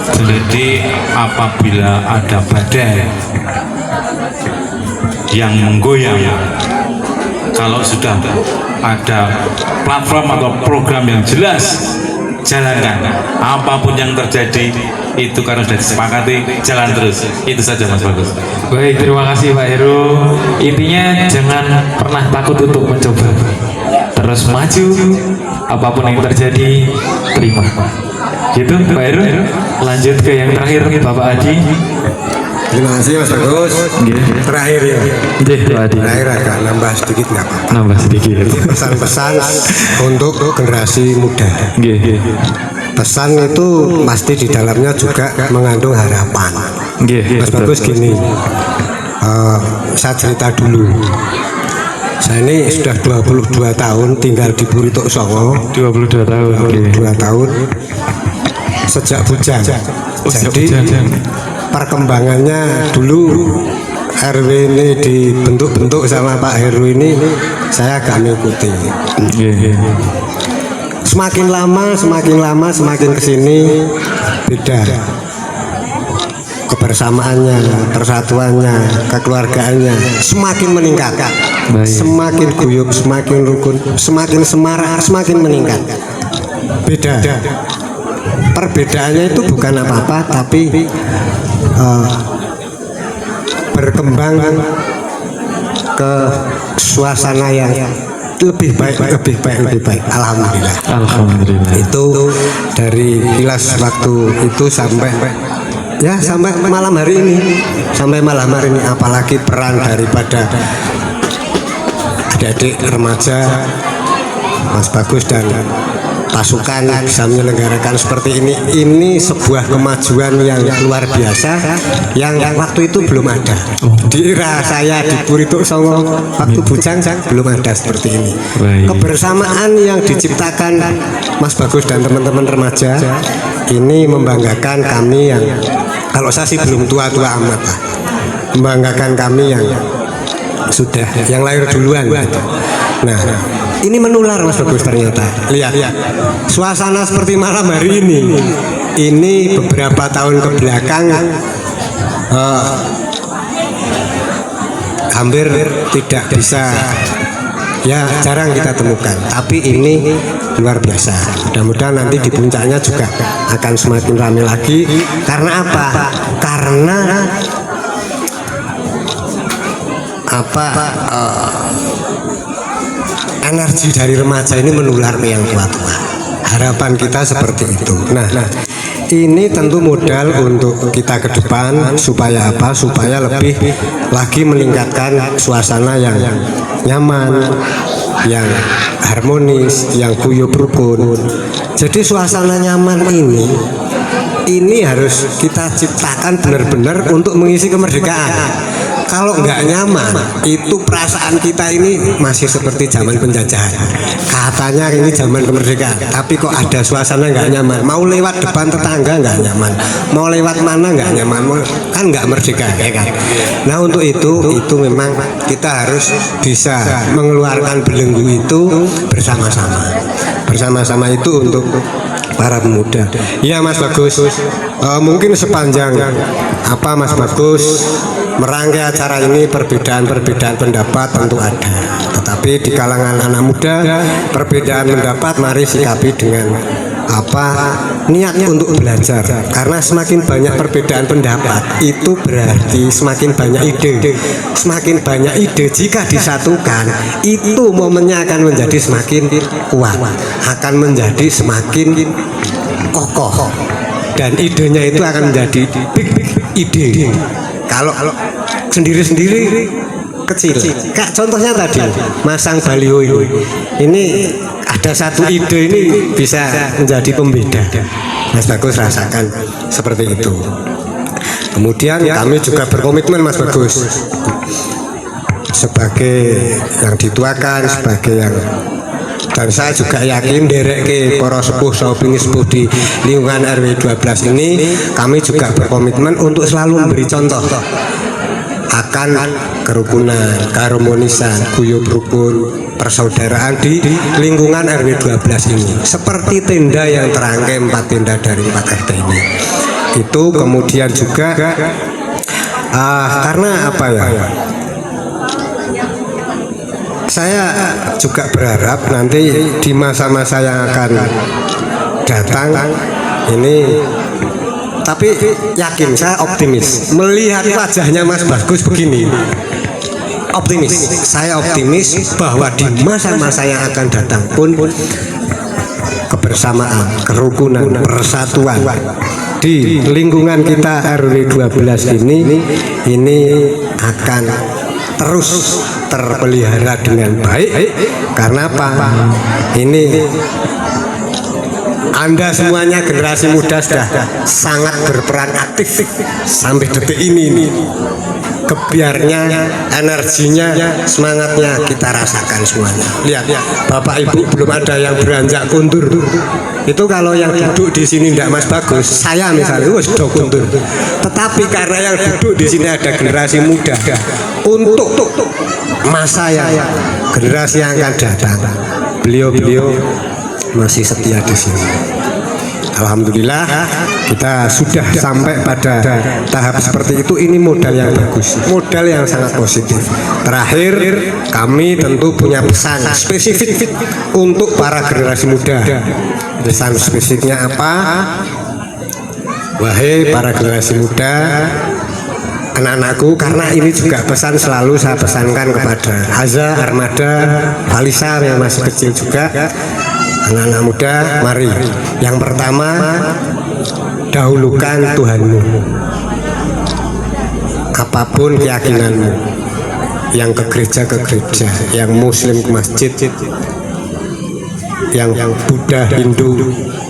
Jadi apabila ada badai yang menggoyang, kalau sudah ada platform atau program yang jelas, jalankan. Apapun yang terjadi itu karena sudah disepakati, jalan terus. Itu saja Mas Bagus. Baik, terima kasih Pak Heru. Intinya jangan pernah takut untuk mencoba. Terus maju, apapun yang terjadi, terima. Gitu Pak Heru. Lanjut ke yang terakhir Bapak Adi. Terima kasih Mas Bagus. Terakhir ya. Pak Adi. Terakhir agak nambah sedikit nggak apa-apa. Nambah sedikit. Pesan-pesan untuk generasi muda. Pesan itu pasti di dalamnya juga mengandung harapan. Mas Bagus gini, saya cerita dulu. Saya ini sudah 22 tahun tinggal di Purituk Songo. 22 tahun. 22 tahun sejak bujang. Jadi perkembangannya dulu RW ini dibentuk-bentuk sama Pak Heru ini saya agak mengikuti. Semakin lama semakin kesini beda kebersamaannya, persatuannya, kekeluargaannya semakin meningkat. Semakin guyup, semakin rukun, semakin semarak, semakin meningkat. Beda. Perbedaannya itu bukan apa-apa, tapi berkembang ke suasana yang lebih baik. Alhamdulillah. Itu dari kilas waktu itu sampai malam hari ini, apalagi peran daripada adik-adik remaja Mas Bagus dan pasukan bisa menyelenggarakan seperti ini sebuah kemajuan yang luar biasa yang waktu itu belum ada. Di era saya di Purituk Songo waktu bujang belum ada seperti ini. Kebersamaan yang diciptakan Mas Bagus dan teman-teman remaja ini membanggakan kami yang kalau saya sih belum tua-tua amat lah, membanggakan kami yang sudah yang lahir duluan. Nah, ini menular Mas Bagus ternyata. Lihat, suasana seperti malam hari ini beberapa tahun ke belakang hampir tidak bisa, ya jarang kita temukan. Tapi ini luar biasa. Mudah-mudahan nanti di puncaknya juga akan semakin ramai lagi. Karena apa? Karena energi dari remaja ini menular ke yang tua-tua. Harapan kita seperti itu. Nah, ini tentu modal untuk kita ke depan supaya apa? Supaya lebih lagi meningkatkan suasana yang nyaman, yang harmonis, yang guyup rukun. Jadi suasana nyaman ini harus kita ciptakan benar-benar untuk mengisi kemerdekaan. Kalau nggak nyaman, itu perasaan kita ini masih seperti zaman penjajahan. Katanya ini zaman kemerdekaan, tapi kok ada suasana nggak nyaman. Mau lewat depan tetangga nggak nyaman, mau lewat mana nggak nyaman, kan nggak merdeka, ya kan? Nah untuk itu memang kita harus bisa mengeluarkan belenggu itu bersama-sama itu untuk para pemuda. Ya Mas Bagus, mungkin sepanjang Mas Bagus merangkai acara ini perbedaan pendapat tentu ada, tetapi di kalangan anak muda perbedaan pendapat mari sikapi dengan niatnya untuk belajar, karena semakin banyak perbedaan pendapat itu berarti semakin banyak ide jika disatukan itu momennya akan menjadi semakin kuat, akan menjadi semakin kokoh, dan idenya itu akan menjadi big ide. Kalau sendiri-sendiri kecil. Kak, contohnya tadi masang baliho ini ada satu ide ini bisa menjadi pembeda. Mas Bagus rasakan seperti itu. Kemudian kami juga berkomitmen Mas Bagus sebagai yang dituakan, sebagai yang, dan saya juga yakin derek ke para sepuh sauping sepuh di lingkungan RW 12 ini, kami juga berkomitmen untuk selalu memberi contoh akan kerukunan, keharmonisan, guyub rukun, persaudaraan di lingkungan RW 12 ini. Seperti tenda yang terangkai 4 tenda dari 4 RT ini. Itu kemudian juga karena apa ya? Saya juga berharap nanti di masa-masa yang akan datang ini, tapi yakin, saya optimis melihat wajahnya Mas Bagus begini. Optimis, saya optimis bahwa di masa-masa yang akan datang pun kebersamaan, kerukunan, persatuan di lingkungan kita RW 12 ini akan terus terpelihara dengan baik. Karena apa? Ini Anda semuanya generasi muda sudah sangat berperan aktif sampai detik ini. Kebiarnya, energinya, semangatnya kita rasakan semuanya. Lihat, Bapak Ibu belum ada yang beranjak kundur. Itu kalau yang duduk di sini tidak Mas Bagus, saya misalnya sudah kundur. Tetapi karena yang duduk di sini ada generasi muda, untuk masa yang generasi yang akan datang, beliau masih setia di sini. Alhamdulillah kita sudah sampai pada tahap seperti itu. Ini modal yang bagus, modal yang sangat positif. Terakhir, kami tentu punya pesan spesifik untuk para generasi muda. Pesan spesifiknya apa? Wahai para generasi muda, anak-anakku, karena ini juga pesan selalu saya pesankan kepada Haza, Armada, Alisa yang masih kecil juga. Anak-anak muda, mari. Yang pertama, dahulukan Tuhanmu. Apapun keyakinanmu, yang ke gereja, yang Muslim ke masjid, yang Buddha, Hindu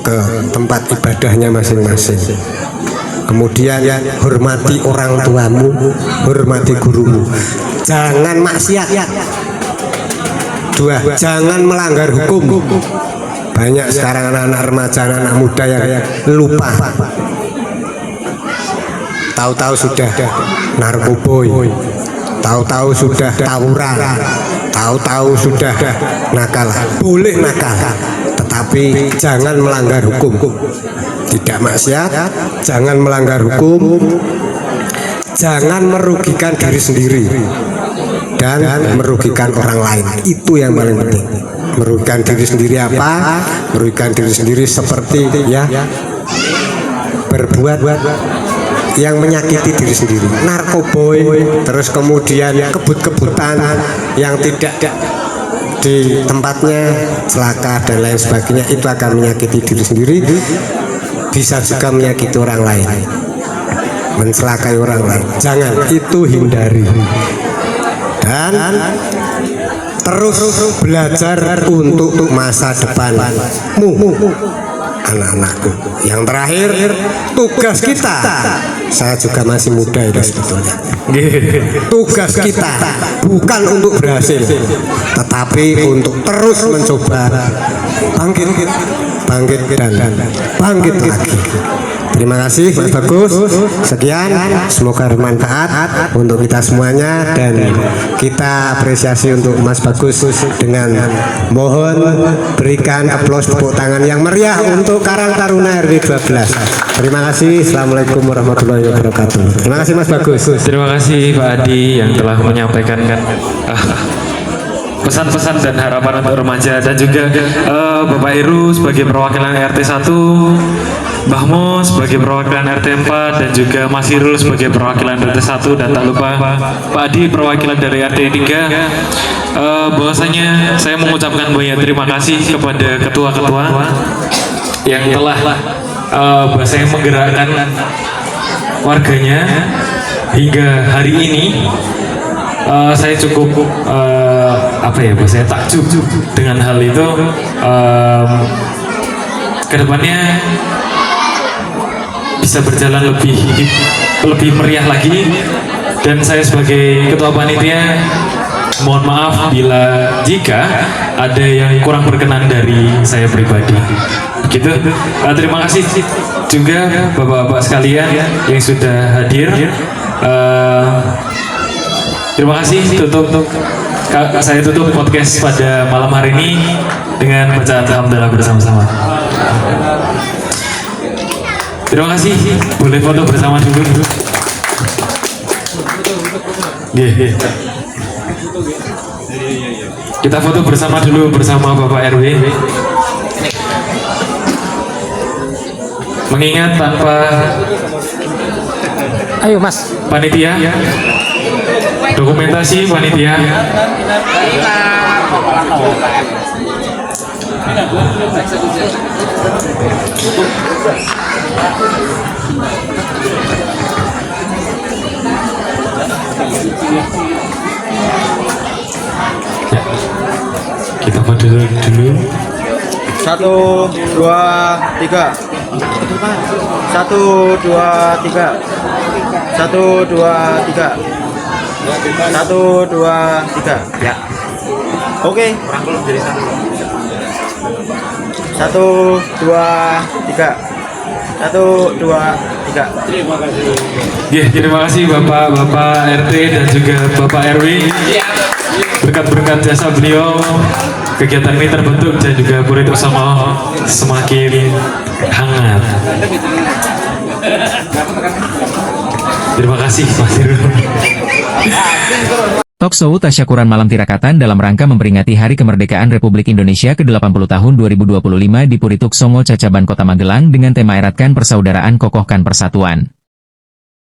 ke tempat ibadahnya masing-masing. Kemudian hormati orang tuamu, hormati gurumu. Jangan maksiat. 2, jangan melanggar hukum. Banyak sekarang anak-anak remaja, anak muda yang lupa. Tahu-tahu sudah narkoboy, tahu-tahu sudah tawuran, tahu-tahu sudah nakal. Boleh nakal, tetapi jangan melanggar hukum. Tidak maksiat, jangan melanggar hukum, jangan merugikan diri sendiri dan merugikan orang lain. Itu yang paling penting. Merugikan diri sendiri apa? Merugikan diri sendiri seperti berbuat yang menyakiti diri sendiri, narkoboy, terus kemudian kebut-kebutan yang tidak di tempatnya, celaka dan lain sebagainya. Itu akan menyakiti diri sendiri, bisa juga menyakiti orang lain, mencelakai orang lain. Jangan, itu hindari. Dan terus belajar untuk masa depanmu, anak-anakku. Yang terakhir, tugas kita, saya juga masih muda itu sebetulnya. Tugas kita bukan untuk berhasil, tetapi untuk terus mencoba bangkit dan bangkit lagi. Terima kasih Mas Bagus. Sekian, semoga bermanfaat untuk kita semuanya, dan kita apresiasi untuk Mas Bagus dengan mohon berikan aplaus tepuk tangan yang meriah untuk Karang Taruna RW 12. Terima kasih. Assalamualaikum warahmatullahi wabarakatuh. Terima kasih Mas Bagus. Terima kasih Pak Adi yang telah menyampaikan pesan-pesan dan harapan untuk remaja, dan juga Bapak Heru sebagai perwakilan RT 1, Mbah Mo sebagai perwakilan RT 4, dan juga Mas Hirul sebagai perwakilan RT 1, dan tak lupa Pak Adi perwakilan dari RT 3. Bahwasanya saya mengucapkan banyak terima kasih kepada ketua-ketua yang telah bahasanya menggerakkan warganya hingga hari ini. Saya cukup saya takjub dengan hal itu. Kedepannya bisa berjalan lebih meriah lagi, dan saya sebagai ketua panitia mohon maaf bila jika ada yang kurang berkenan dari saya pribadi. Gitu. Terima kasih juga bapak-bapak sekalian yang sudah hadir. Terima kasih. Saya tutup podcast pada malam hari ini dengan bacaan alhamdulillah bersama-sama. Terima kasih. Boleh foto bersama dulu. Kita foto bersama dulu bersama Bapak RW. Mengingat tanpa panitia, dokumentasi panitia. Kita foto dulu. 1, 2, 3. 1, 2, 3. 1, 2, 3. 1, 2, 3. Ya. Oke. 1, 2, 3. 1, 2, 3. Terima kasih Bapak RT dan juga Bapak RW. Berkat-berkat jasa beliau, kegiatan ini terbentuk dan juga Purito Uksomo semakin hangat. Terima kasih Mas Irul. Talkshow Tasyakuran Malam Tirakatan dalam rangka memperingati Hari Kemerdekaan Republik Indonesia ke-80 tahun 2025 di Purituk Songo Cacaban Kota Magelang dengan tema Eratkan Persaudaraan Kokohkan Persatuan.